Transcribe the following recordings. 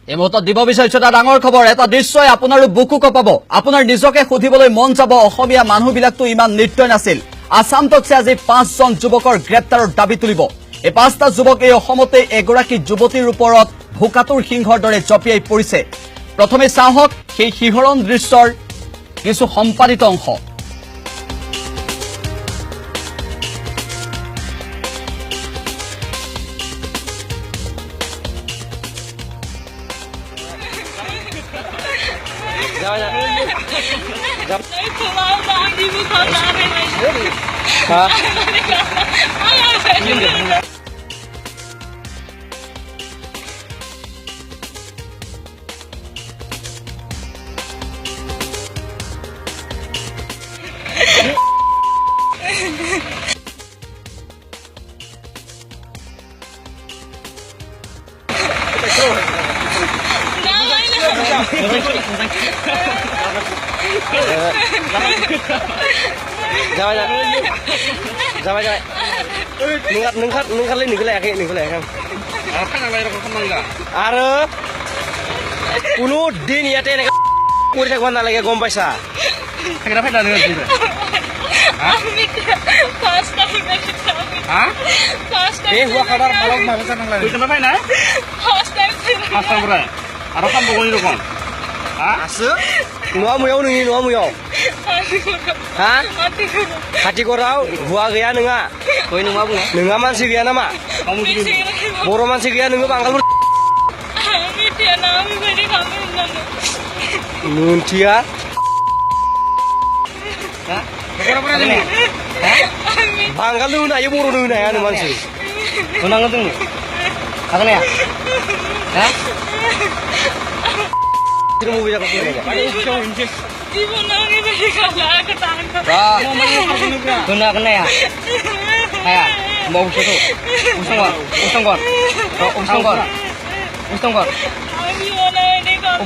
এই মুহূৰ্তত দিব বিচাৰিছো এটা ডাঙৰ খবৰ এটা দৃশ্যই আপোনাৰো বুকু কঁপাব আপোনাৰ নিজকে সুধিবলৈ মন যাব অসমীয়া মানুহবিলাকতো ইমান নৃত্য নাছিল আসাম টকছে আজি 5জন যুৱকৰ গ্ৰেপ্তাৰৰ দাবী তুলিব এই 5টা যুৱক এই অসমতে এগৰাকী যুৱতীৰ ওপৰত ভোকাতুৰ সিংহৰ দৰে জপিয়াই পৰিছে প্ৰথমে চাহক সেই শিহৰণ দৃশ্যৰ কিছু সম্পাদিত অংশ কোনো দিন ইয়াতে এনেকে কৰি থাকিব নালাগে গম পাইছা নোৱা মুয়াव नोंनि নোৱা मुयाव हा खाथि कराव हुआ गैया नोंहा गय नोंमा बुङो नोंहा मानसि गैया नामा बर' मानसि गैया नोङो बांगालफोर मोनथिया बांगाल होनो हायो बर' होनो हाया नो मानसि होनांगोन जोंनो हागोन हाया Mobile kena ya? Kayak mau situ, usung kon.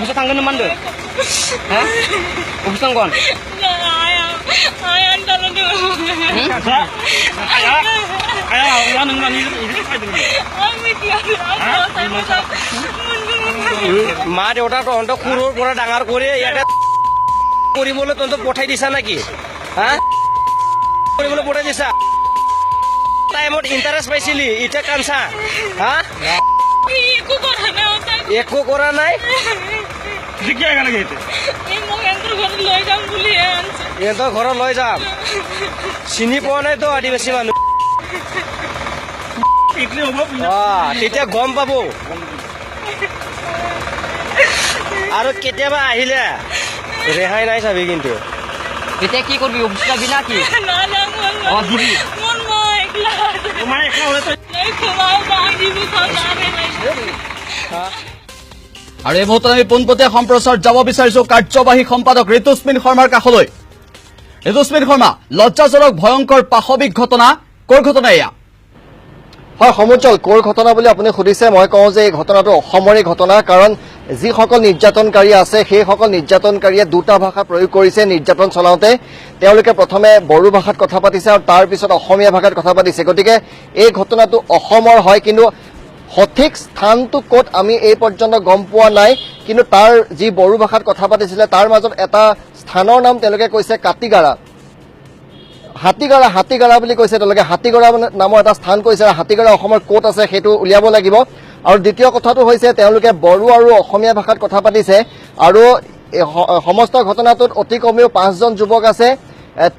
Usung tangga teman tuh, hah? Usung kon. মা দেউতা তহঁতক সৰুৰ পৰা ডাঙৰ কৰি ইয়াতে কৰিবলৈ তহঁতক পঠাই দিছা নেকি হা কৰিবলৈ পঠাই দিছা টাইমত ইণ্টাৰেষ্ট পাইছিলি এতিয়া কানছা হা একো কৰা নাই ইহঁতৰ ঘৰত লৈ যাম চিনি পোৱা নাইতো আদিবাসী মানুহ তেতিয়া গম পাব আৰু কেতিয়াবা আহিলে ৰেহাই নাই চাবি কিন্তু এতিয়া কি কৰিবি অফিচ যাবি না কি আৰু এই মুহূৰ্তত আমি পোনপটীয়া সম্প্ৰচাৰ যাব বিচাৰিছো কাৰ্যবাহী সম্পাদক ঋতুস্মিন শৰ্মাৰ কাষলৈ ঋতুস্মিন শৰ্মা লজ্জাজনক ভয়ংকৰ পাশবিক ঘটনা কৰ ঘটনা এয়া হয় সমুচল কৰ ঘটনা বুলি আপুনি সুধিছে মই কওঁ যে এই ঘটনাটো অসমৰে ঘটনা কাৰণ যিসকল নিৰ্যাতনকাৰী আছে সেইসকল নিৰ্যাতনকাৰীয়ে দুটা ভাষা প্ৰয়োগ কৰিছে নিৰ্যাতন চলাওঁতে তেওঁলোকে প্ৰথমে বড়ো ভাষাত কথা পাতিছে আৰু তাৰ পিছত অসমীয়া ভাষাত কথা পাতিছে গতিকে এই ঘটনাটো অসমৰ হয় কিন্তু সঠিক স্থানটো ক'ত আমি এই পৰ্যন্ত গম পোৱা নাই কিন্তু তাৰ যি বড়ো ভাষাত কথা পাতিছিলে তাৰ মাজত এটা স্থানৰ নাম তেওঁলোকে কৈছে কাটিগাৰা হাতীগাৰা বুলি কৈছে তেওঁলোকে হাতীগাৰা নামৰ এটা স্থান কৈছে হাতীগাৰা অসমৰ ক'ত আছে সেইটো উলিয়াব লাগিব আৰু দ্বিতীয় কথাটো হৈছে তেওঁলোকে বড়ো আৰু অসমীয়া ভাষাত কথা পাতিছে আৰু সমস্ত ঘটনাটোত অতি কমেও 5জন যুৱক আছে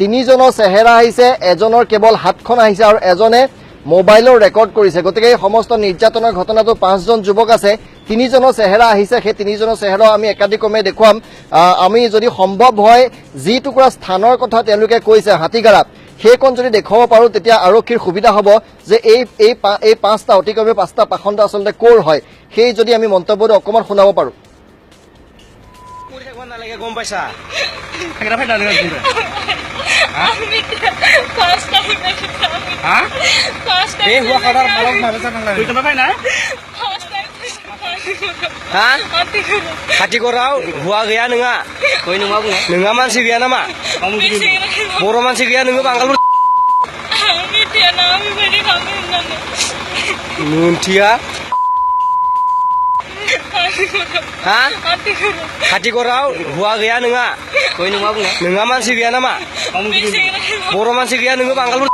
3জনৰ চেহেৰা আহিছে এজনৰ কেৱল হাতখন আহিছে আৰু এজনে মোবাইলৰ ৰেকৰ্ড কৰিছে গতিকে এই সমস্ত নিৰ্যাতনৰ ঘটনাটো 5জন যুৱক আছে 3জনৰ চেহেৰা আহিছে সেই 3জনৰ চেহেৰা আমি একাধিক্ৰমে দেখুৱাম আমি যদি সম্ভৱ হয় যি টুকুৰা স্থানৰ কথা তেওঁলোকে কৈছে হাতীগাৰা সেইখন যদি দেখুৱাব পাৰো তেতিয়া আৰক্ষীৰ সুবিধা হ'ব যে এই 5টা অতিক্ৰমে 5টা পাখণ্ড আচলতে ক'ৰ হয় সেই যদি আমি মন্তব্যটো অকমান শুনাব পাৰো নালাগে গম পাইছা खाथि कराव हुआ गैया नोंहा गय नोंमा बुङो नोंहा मानसि गैया नामा बर' मानसि गैया नोङो बांगालफोर मोनथिया ha hati korau hua gaya nengah koi nengah bunga nengah mansi gaya nama boro mansi gaya nengah Bangalore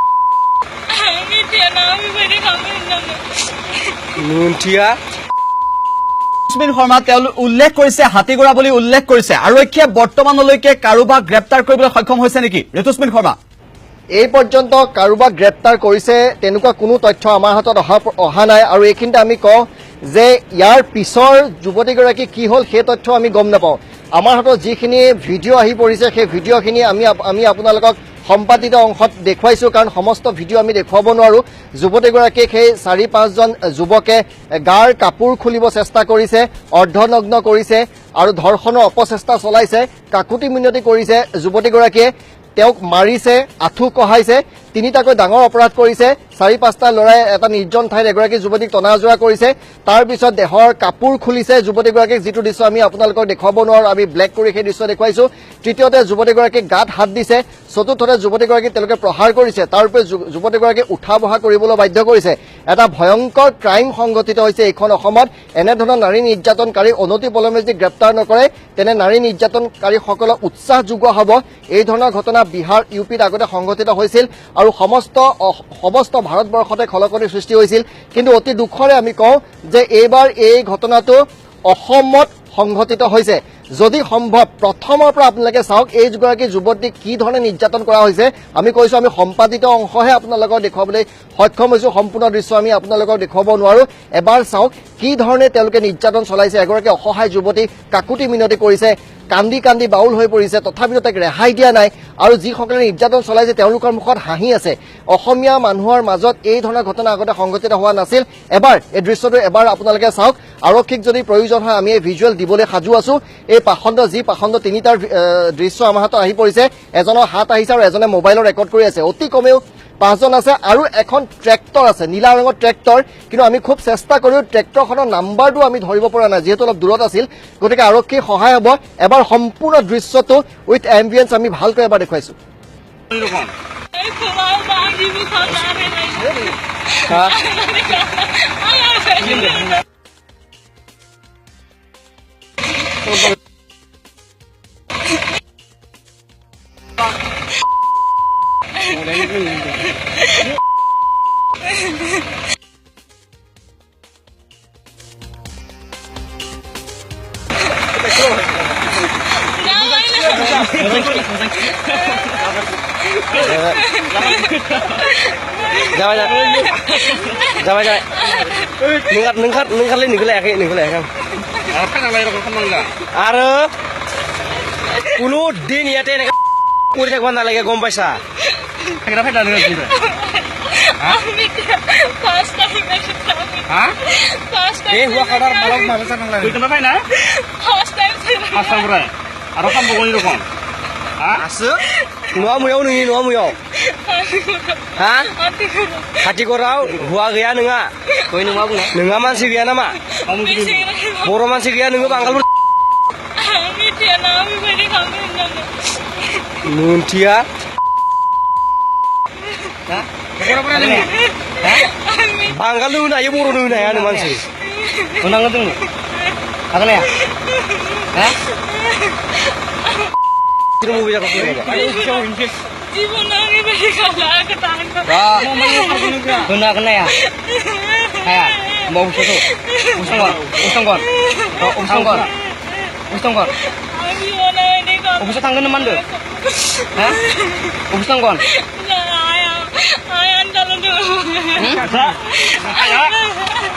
nuntia Ritusmin Sharma তেওঁলোক উল্লেখ কৰিছে হাতীগড়া বুলি উল্লেখ কৰিছে আৰক্ষীয়ে বৰ্তমানলৈকে কাৰোবাক গ্ৰেপ্তাৰ কৰিবলৈ সক্ষম হৈছে নেকি ঋতুস্মিন শৰ্মা এই পৰ্যন্ত কাৰোবাক গ্ৰেপ্তাৰ কৰিছে তেনেকুৱা কোনো তথ্য আমাৰ হাতত অহা নাই আৰু এইখিনিতে আমি কওঁ যে ইয়াৰ পিছৰ যুৱতীগৰাকী কি হ'ল সেই তথ্য আমি গম নাপাওঁ আমাৰ হাতত যিখিনি ভিডিঅ' আহি পৰিছে সেই ভিডিঅ'খিনি আমি আপোনালোকক সম্পাদিত অংশত দেখুৱাইছো কাৰণ সমস্ত ভিডিঅ' আমি দেখুৱাব নোৱাৰো যুৱতীগৰাকীক সেই 4-5জন যুৱকে গাৰ কাপোৰ খুলিব চেষ্টা কৰিছে অৰ্ধনগ্ন কৰিছে আৰু ধৰ্ষণৰ অপচেষ্টা চলাইছে কাকুতি মিনতি কৰিছে যুৱতীগৰাকীয়ে তেওঁক মাৰিছে আঁঠু কহাইছে তিনিটাকৈ ডাঙৰ অপৰাধ কৰিছে 4-5টা ল'ৰাই এটা নিৰ্জন ঠাইত এগৰাকী যুৱতীক টনাজোৰা কৰিছে তাৰ পিছত দেহৰ কাপোৰ খুলিছে যুৱতীগৰাকীক যিটো দৃশ্য আমি আপোনালোকক দেখুৱাব নোৱাৰো আমি ব্লেক কৰি সেই দৃশ্য দেখুৱাইছো তৃতীয়তে যুৱতীগৰাকীক গাত হাত দিছে চতুৰ্থতে যুৱতীগৰাকীক তেওঁলোকে প্ৰহাৰ কৰিছে তাৰ উপৰি যুৱতীগৰাকীক উঠা বহা কৰিবলৈ বাধ্য কৰিছে এটা ভয়ংকৰ ক্ৰাইম সংঘটিত হৈছে এইখন অসমত এনেধৰণৰ নাৰী নিৰ্যাতনকাৰী অনতি পলমে যদি গ্ৰেপ্তাৰ নকৰে তেনে নাৰী নিৰ্যাতনকাৰীসকলক উৎসাহ যোগোৱা হ'ব এই ধৰণৰ ঘটনা বিহাৰ ইউপিত আগতে সংঘটিত হৈছিল আৰু সমস্ত ভাৰতবৰ্ষতে খলকনিৰ সৃষ্টি হৈছিল কিন্তু অতি দুখৰে আমি কওঁ যে এইবাৰ এই ঘটনাটো অসমত সংঘটিত হৈছে যদি সম্ভৱ প্ৰথমৰ পৰা আপোনালোকে চাওক এই যুগৰাকী যুৱতীক কি ধৰণে নিৰ্যাতন কৰা হৈছে আমি কৈছো আমি সম্পাদিত অংশহে আপোনালোকক দেখুৱাবলৈ সক্ষম হৈছো সম্পূৰ্ণ দৃশ্য আমি আপোনালোকক দেখুৱাব নোৱাৰো এবাৰ চাওক কি ধৰণে তেওঁলোকে নিৰ্যাতন চলাইছে এগৰাকী অসহায় যুৱতী কাকুতি মিনতি কৰিছে কান্দি কান্দি বাউল হৈ পৰিছে তথাপিও তাক ৰেহাই দিয়া নাই আৰু যিসকলে নিৰ্যাতন চলাইছে তেওঁলোকৰ মুখত হাঁহি আছে অসমীয়া মানুহৰ মাজত এই ধৰণৰ ঘটনা আগতে সংঘটিত হোৱা নাছিল এবাৰ এই দৃশ্যটো এবাৰ আপোনালোকে চাওক আৰক্ষীক যদি প্ৰয়োজন হয় আমি এই ভিজুৱেল দিবলৈ সাজু আছো এই পাখণ্ড তিনিটাৰ দৃশ্য আমাৰ হাতত আহি পৰিছে এজনৰ হাত আহিছে আৰু এজনে মোবাইলৰ ৰেকৰ্ড কৰি আছে অতি কমেও 5জন আছে আৰু এখন ট্ৰেক্টৰ আছে নীলা ৰঙৰ ট্ৰেক্টৰ কিন্তু আমি খুব চেষ্টা কৰিও ট্ৰেক্টৰখনৰ নাম্বাৰটো আমি ধৰিব পৰা নাই যিহেতু অলপ দূৰত আছিল গতিকে আৰক্ষীৰ সহায় হ'ব এবাৰ সম্পূৰ্ণ দৃশ্যটো উইথ এম্বিয়েন্স আমি ভালকৈ এবাৰ দেখুৱাইছো Jawa nengkat lain nengkat kan. Are kulo din yate nengkat kuri thakban na lage gom paisa. Kira pheta nengkat kuri. First time ha? First time. Hua kadar malak mabesa nang lage. Kuri kena phai na? First time. First time pura. Aro kam bogoni rokon. Ha? Asu? Noa muyau nengi noa muyau. Ha? Hati korau hua gaya nengah. Koi nengah bunga. Nengah mansi gaya nama. Boro mansi gaya nengah Bangalore. Nuntia. Ha? Bangalore na ibu boro na ya mansi. Unang ngetung. Agak ya? Ha? Kita mau bicara apa? জীবনাঙ্গে বেশি খালা কেটাঙ্গা গনা গনা ya kayak mau usaha usanggon usaha tangga neman deh hah usanggon ayah dalam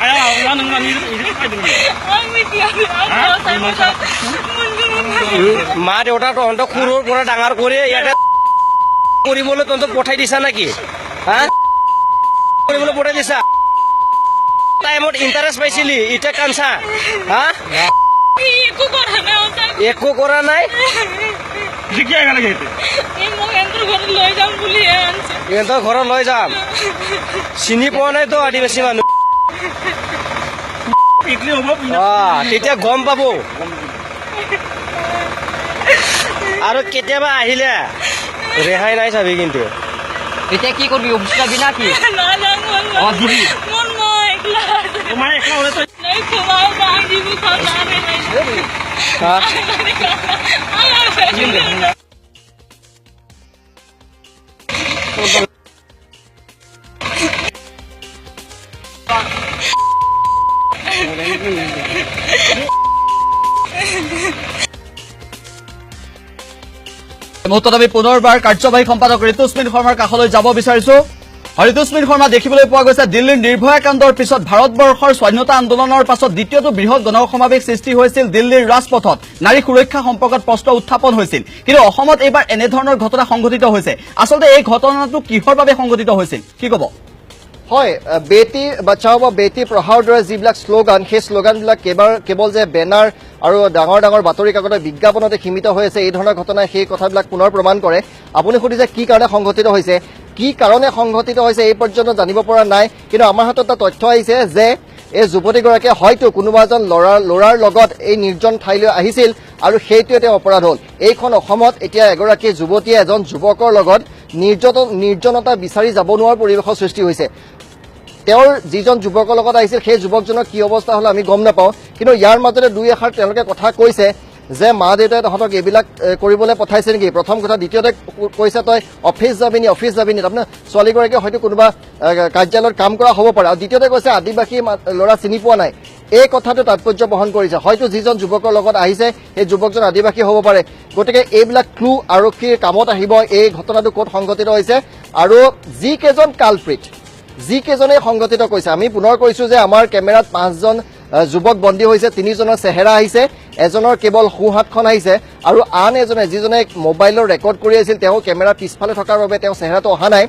ayah neman ini মা দেউতা তহঁতক সৰুৰ পৰা ডাঙৰ কৰি ইয়াতে কৰিবলৈ তহঁতক পঠাই দিছা নেকি হা কৰিবলৈ পঠাই দিছা টাইমত ইণ্টাৰেষ্ট পাইছিলি ইটা কানছা হা একো কৰা নাই ইহঁতৰ ঘৰত লৈ যাম চিনি পোৱা নাই তো আদিবাসী মানুহ তেতিয়া গম পাব আৰু কেতিয়াবা আহিলে ৰেহাই নাই চাবি কিন্তু এতিয়া কি কৰিবি অফিচ যাবি না কি দিবি হা মুহূৰ্তত আমি পুনৰবাৰ কাৰ্যবাহী সম্পাদক ঋতুস্মিন শৰ্মাৰ কাষলৈ যাব বিচাৰিছো। ঋতুস্মিন শৰ্মা দেখিবলৈ পোৱা গৈছে দিল্লীৰ নিৰ্ভয়া কাণ্ডৰ পিছত ভাৰতবৰ্ষৰ স্বাধীনতা আন্দোলনৰ পাছত দ্বিতীয়টো বৃহৎ গণসমাৱেশ সৃষ্টি হৈছিল দিল্লীৰ ৰাজপথত। নাৰী সুৰক্ষা সম্পৰ্কত প্ৰশ্ন উত্থাপন হৈছিল, কিন্তু অসমত এইবাৰ এনেধৰণৰ ঘটনা সংঘটিত হৈছে। আচলতে এই ঘটনাটো কিহৰ বাবে সংঘটিত হৈছিল, কি ক'ব? হয়, বেটি বচাও বা বেটি পঢ়াওৰ দৰে যিবিলাক শ্লোগান, সেই শ্লোগানবিলাক কেৱল যে বেনাৰ আৰু ডাঙৰ ডাঙৰ বাতৰি কাকতৰ বিজ্ঞাপনতে সীমিত হৈ আছে, এই ধৰণৰ ঘটনাই সেই কথাবিলাক পুনৰ প্ৰমাণ কৰে। আপুনি সুধিছে কি কাৰণে সংঘটিত হৈছে, কি কাৰণে সংঘটিত হৈছে এই পৰ্যন্ত জানিব পৰা নাই, কিন্তু আমাৰ হাতত এটা তথ্য আহিছে যে এই যুৱতীগৰাকীয়ে হয়তো কোনোবা এজন ল'ৰাৰ লগত এই নিৰ্জন ঠাইলৈ আহিছিল আৰু সেইটোৱে তেওঁ অপৰাধ হ'ল। এইখন অসমত এতিয়া এগৰাকী যুৱতীয়ে এজন যুৱকৰ লগত নিৰ্জনতা বিচাৰি যাব নোৱাৰা পৰিৱেশৰ সৃষ্টি হৈছে। তেওঁৰ যিজন যুৱকৰ লগত আহিছিল সেই যুৱকজনৰ কি অৱস্থা হ'ল আমি গম নাপাওঁ, কিন্তু ইয়াৰ মাজতে দুই এষাৰ তেওঁলোকে কথা কৈছে যে মা দেউতাই তহঁতক এইবিলাক কৰিবলৈ পঠাইছে নেকি, প্ৰথম কথা। দ্বিতীয়তে কৈছে তই অফিচ যাবি নি, তাৰমানে ছোৱালীগৰাকীয়ে হয়তো কোনোবা কাৰ্যালয়ত কাম কৰা হ'ব পাৰে। আৰু দ্বিতীয়তে কৈছে আদিবাসী ল'ৰা চিনি পোৱা নাই। এই কথাটো তাৎপৰ্য বহন কৰিছে, হয়তো যিজন যুৱকৰ লগত আহিছে সেই যুৱকজন আদিবাসী হ'ব পাৰে। গতিকে এইবিলাক ক্লু আৰক্ষীৰ কামত আহিব, এই ঘটনাটো ক'ত সংঘটিত হৈছে আৰু যিকেইজন কালপ্ৰিট, যিকেইজনে সংঘটিত কৰিছে। আমি পুনৰ কৈছো যে আমাৰ কেমেৰাত 5জন যুৱক বন্দী হৈছে, 3জনৰ চেহেৰা আহিছে, এজনৰ কেৱল সোঁহাতখন আহিছে আৰু আন এজনে যিজনে মোবাইলৰ ৰেকৰ্ড কৰি আছিল তেওঁ কেমেৰা পিছফালে থকাৰ বাবে তেওঁ চেহেৰাটো অহা নাই।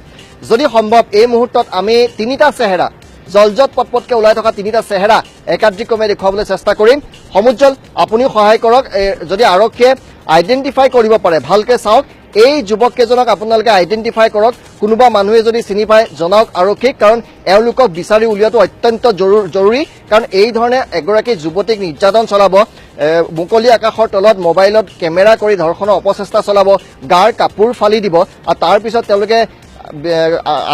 যদি সম্ভৱ এই মুহূৰ্তত আমি 3টা চেহেৰা জলজত পটপটকৈ ওলাই থকা 3টা চেহেৰা একাধিক্ৰমে দেখুৱাবলৈ চেষ্টা কৰিম। সমুজ্জ্বল আপুনিও সহায় কৰক, যদি আৰক্ষীয়ে আইডেণ্টিফাই কৰিব পাৰে ভালকৈ চাওক। এই যুৱককেইজনক আপোনালোকে আইডেণ্টিফাই কৰক, কোনোবা মানুহে যদি চিনি পায় জনাওক আৰক্ষীক, কাৰণ এওঁলোকক বিচাৰি উলিওৱাটো অত্যন্ত জৰুৰী। কাৰণ এই ধৰণে এগৰাকী যুৱতীক নিৰ্যাতন চলাব, মুকলি আকাশৰ তলত মোবাইলত কেমেৰা কৰি ধৰ্ষণৰ অপচেষ্টা চলাব, গাৰ কাপোৰ ফালি দিব আৰু তাৰপিছত তেওঁলোকে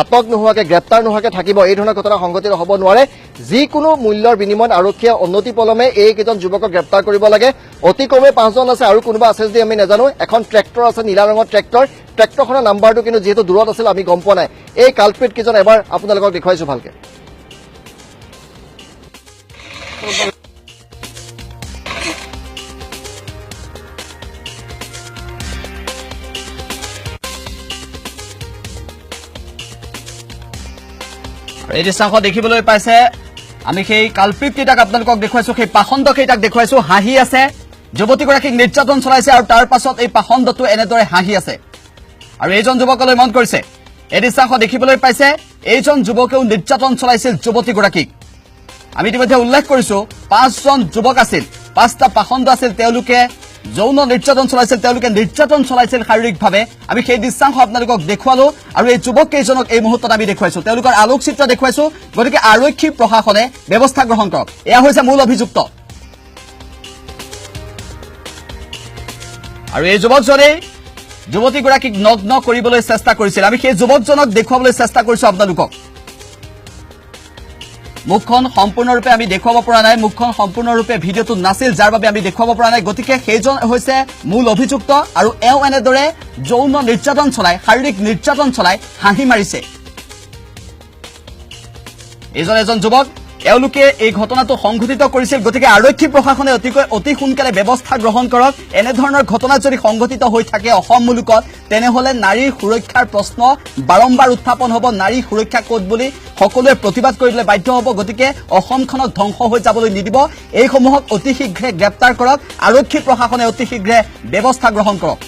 আটক নোহোৱাকৈ গ্ৰেপ্তাৰ নোহোৱাকৈ থাকিব। এই ধৰণৰ ঘটনা সংঘটিত হ'ব নোৱাৰে। যিকোনো মূল্যৰ বিনিময়ত আৰক্ষীয়ে অনতিপলমে এইকেইজন যুৱকক গ্ৰেপ্তাৰ কৰিব লাগে। অতি কমে 5জন আছে আৰু কোনোবা আছে যদি আমি নাজানো। এখন ট্ৰেক্টৰ আছে, নীলা ৰঙৰ ট্ৰেক্টৰখনৰ নাম্বাৰটো কিন্তু যিহেতু দূৰত আছিল আমি গম পোৱা নাই। এই কালপ্ৰিট কেইজন এবাৰ আপোনালোকক দেখুৱাইছো ভালকে। এই দৃশ্যাংশ দেখিবলৈ পাইছে, আমি সেই কালপ্ৰিট কেইটাক আপোনালোকক দেখুৱাইছো, সেই পাখণ্ড কেইটাক দেখুৱাইছো। হাঁহি আছে, যুৱতীগৰাকীক নিৰ্যাতন চলাইছে আৰু তাৰ পাছত এই পাখণ্ডটো এনেদৰে হাঁহি আছে আৰু এইজন যুৱকলৈ মন কৰিছে। এই দৃশ্যাংশ দেখিবলৈ পাইছে, এইজন যুৱকেও নিৰ্যাতন চলাইছিল যুৱতীগৰাকীক। আমি ইতিমধ্যে উল্লেখ কৰিছো 5জন যুৱক আছিল, 5টা পাখণ্ড আছিল, তেওঁলোকে যৌন নিৰ্যাতন চলাইছিল, তেওঁলোকে নিৰ্যাতন চলাইছিল শাৰীৰিকভাৱে। আমি সেই দৃশ্যাংশ আপোনালোকক দেখুৱালো আৰু এই যুৱক কেইজনক এই মুহূৰ্তত আমি দেখুৱাইছো, তেওঁলোকৰ আলোকচিত্ৰ দেখুৱাইছো। গতিকে আৰক্ষী প্ৰশাসনে ব্যৱস্থা গ্ৰহণ কৰক। এয়া হৈছে মূল অভিযুক্ত আৰু এই যুৱকজনেই যুৱতীগৰাকীক নগ্ন কৰিবলৈ চেষ্টা কৰিছিল। আমি সেই যুৱকজনক দেখুৱাবলৈ চেষ্টা কৰিছো আপোনালোকক। মুখখন সম্পূৰ্ণৰূপে আমি দেখুৱাব পৰা নাই, মুখখন সম্পূৰ্ণৰূপে ভিডিঅ'টো নাছিল, যাৰ বাবে আমি দেখুৱাব পৰা নাই। গতিকে সেইজন হৈছে মূল অভিযুক্ত আৰু এওঁ এনেদৰে যৌন নিৰ্যাতন চলাই, শাৰীৰিক নিৰ্যাতন চলাই হাঁহি মাৰিছে। এইজন এজন যুৱক, এওঁলোকে এই ঘটনাটো সংঘটিত কৰিছিল। গতিকে আৰক্ষী প্ৰশাসনে অতি সোনকালে ব্যৱস্থা গ্ৰহণ কৰক। এনেধৰণৰ ঘটনা যদি সংঘটিত হৈ থাকে অসম মুলুকত, তেনেহলে নাৰীৰ সুৰক্ষাৰ প্ৰশ্ন বাৰম্বাৰ উত্থাপন হ'ব। নাৰী সুৰক্ষা ক'ত বুলি সকলোৱে প্ৰতিবাদ কৰিবলৈ বাধ্য হ'ব। গতিকে অসমখনক ধ্বংস হৈ যাবলৈ নিদিব। এইসমূহক অতি শীঘ্ৰে গ্ৰেপ্তাৰ কৰক, আৰক্ষী প্ৰশাসনে অতি শীঘ্ৰে ব্যৱস্থা গ্ৰহণ কৰক।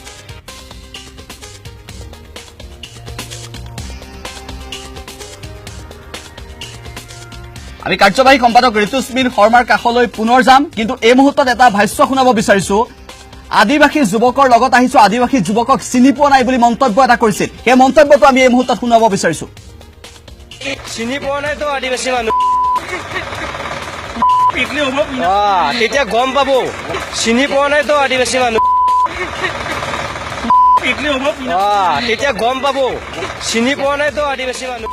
আমি কাৰ্যবাহী সম্পাদক ঋতুস্মিন শৰ্মাৰ কাষলৈ পুনৰ যাম, কিন্তু এই মুহূৰ্তত এটা ভাষ্য শুনাব বিচাৰিছো। আদিবাসী যুৱকৰ লগত আহিছো, আদিবাসী যুৱকক চিনি পোৱা নাই বুলি মন্তব্য এটা কৰিছিল। সেই মন্তব্যটো আমি এই মুহূৰ্তত শুনাব বিচাৰিছো। চিনি পোৱা নাইতো আদিবাসী মানুহ, তেতিয়া গম পাব। চিনি পোৱা নাইতো আদিবাসী মানুহ, তেতিয়া গম পাব। চিনি পোৱা নাইতো আদিবাসী মানুহ।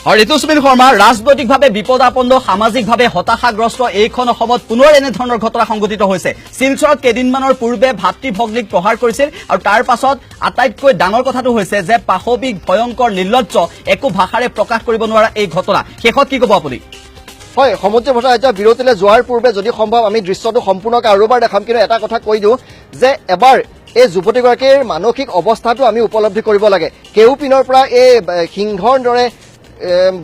আৰু ঋতুস্মিন শৰ্মা ৰাজনৈতিকভাৱে বিপদাপন্ন সামাজিকভাৱে হতাশাগ্ৰস্ত এইখন অসমত পুনৰ এনেধৰণৰ ঘটনা সংঘটিত হৈছে শিলচৰত কেইদিনমানৰ পূৰ্বে ভাতৃ ভগ্নীক প্ৰহাৰ কৰিছিল আৰু তাৰ পাছত আটাইতকৈ ডাঙৰ কথাটো হৈছে যে পাশবিক ভয়ংকৰ নিৰ্লজ্জ একো ভাষাৰে প্ৰকাশ কৰিব নোৱাৰা এই ঘটনা শেষত কি ক'ব আপুনি হয় সমুদ্ৰ ভট্টাচাৰ্য বিৰতিলৈ যোৱাৰ পূৰ্বে যদি সম্ভৱ আমি দৃশ্যটো সম্পূৰ্ণকৈ আৰু এবাৰ দেখাম কিন্তু এটা কথা কৈ দিওঁ যে এবাৰ এই যুৱতীগৰাকীৰ মানসিক অৱস্থাটো আমি উপলব্ধি কৰিব লাগে কেউপিনৰ পৰা এই সিংহৰ দৰে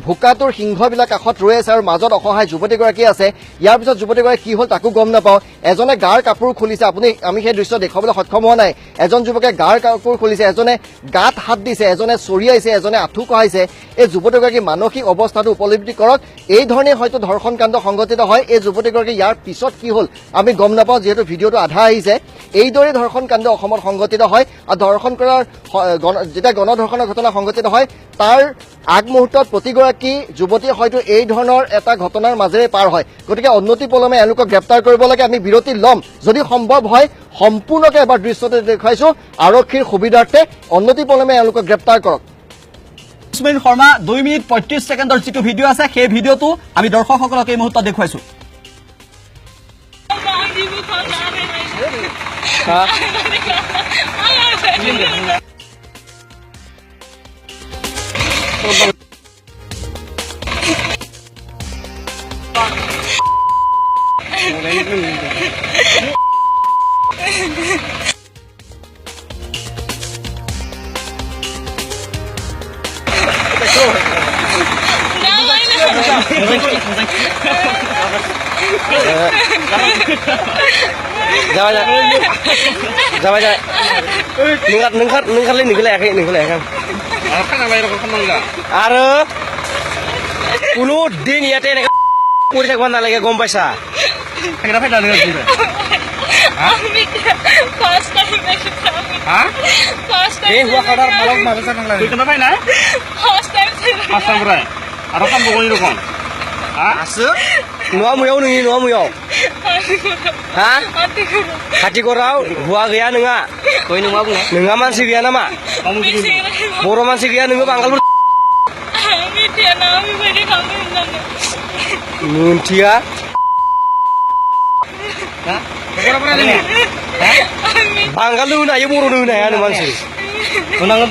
ভোকাটোৰ সিংহবিলাক কাষত ৰৈ আছে আৰু মাজত অসহায় যুৱতীগৰাকী আছে ইয়াৰ পিছত যুৱতীগৰাকী কি হ'ল তাকো গম নাপাওঁ এজনে গাৰ কাপোৰ খুলিছে আমি সেই দৃশ্য দেখুৱাবলৈ সক্ষম হোৱা নাই এজন যুৱকে গাৰ কাপোৰ খুলিছে এজনে গাত হাত দিছে এজনে চৰিয়াইছে এজনে আঁঠু কঢ়াইছে এই যুৱতীগৰাকীৰ মানসিক অৱস্থাটো উপলব্ধি কৰক এই ধৰণে হয়তো ধৰ্ষণ কাণ্ড সংঘটিত হয় এই যুৱতীগৰাকী ইয়াৰ পিছত কি হ'ল আমি গম নাপাওঁ যিহেতু ভিডিঅ'টো আধা আহিছে এইদৰে ধৰ্ষণ কাণ্ড অসমত সংঘটিত হয় আৰু ধৰ্ষণ কৰাৰ যেতিয়া গণধৰ্ষণৰ ঘটনা সংঘটিত হয় তাৰ আগমুহূৰ্তত প্ৰতিগৰাকী যুৱতীয়ে হয়তো এই ধৰণৰ এটা ঘটনাৰ মাজেৰে পাৰ হয় গতিকে অন্যতি পলমে এওঁলোকক গ্ৰেপ্তাৰ কৰিব লাগে আমি বিৰতি ল'ম যদি সম্ভৱ হয় সম্পূৰ্ণকৈ এবাৰ দৃশ্যটো দেখুৱাইছো আৰক্ষীৰ সুবিধাৰ্থে অন্যতি পলমে এওঁলোকক গ্ৰেপ্তাৰ কৰক ঋতুস্মিন শৰ্মা 2 মিনিট 35 ছেকেণ্ডৰ যিটো ভিডিঅ' আছে সেই ভিডিঅ'টো আমি দৰ্শকসকলক এই মুহূৰ্তত দেখুৱাইছো जाबाय नोंखारलै नोंखौलायाखै आरो কোনো দিন ইয়াতে এনেকে কৰি থাকিব নালাগে গম পাইছা न'आ मुयाव नोंनि न'आ मुयाव हा खाथिखराव हुवा गैया नोंहा नोंहा मानसि गैया नामा बर' मानसि गैया नोङो बांगाल मोनथिया बांगाल होनो हायो बर' होनो हाया नों मानसि होनांगोन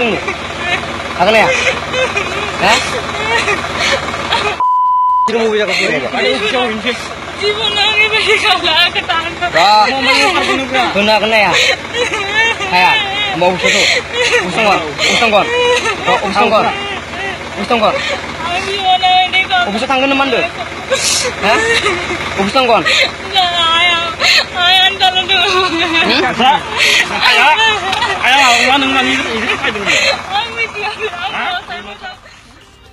जोंनो हागोन हाया mau satu usanggon bisa tanggan teman deh usanggon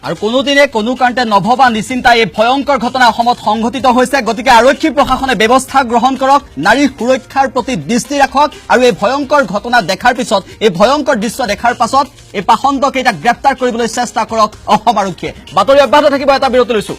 আৰু কোনোদিনে কোনো কাৰণতে নভবা নিচিন্তা এই ভয়ংকৰ ঘটনা অসমত সংঘটিত হৈছে গতিকে আৰক্ষী প্ৰশাসনে ব্যৱস্থা গ্ৰহণ কৰক নাৰীৰ সুৰক্ষাৰ প্ৰতি দৃষ্টি ৰাখক আৰু এই ভয়ংকৰ ঘটনা দেখাৰ পিছত এই ভয়ংকৰ দৃশ্য দেখাৰ পাছত এই পাখণ্ডকেইটাক গ্ৰেপ্তাৰ কৰিবলৈ চেষ্টা কৰক অসম আৰক্ষীয়ে বাতৰি অব্যাহত থাকিব এটা বিৰতি লৈছো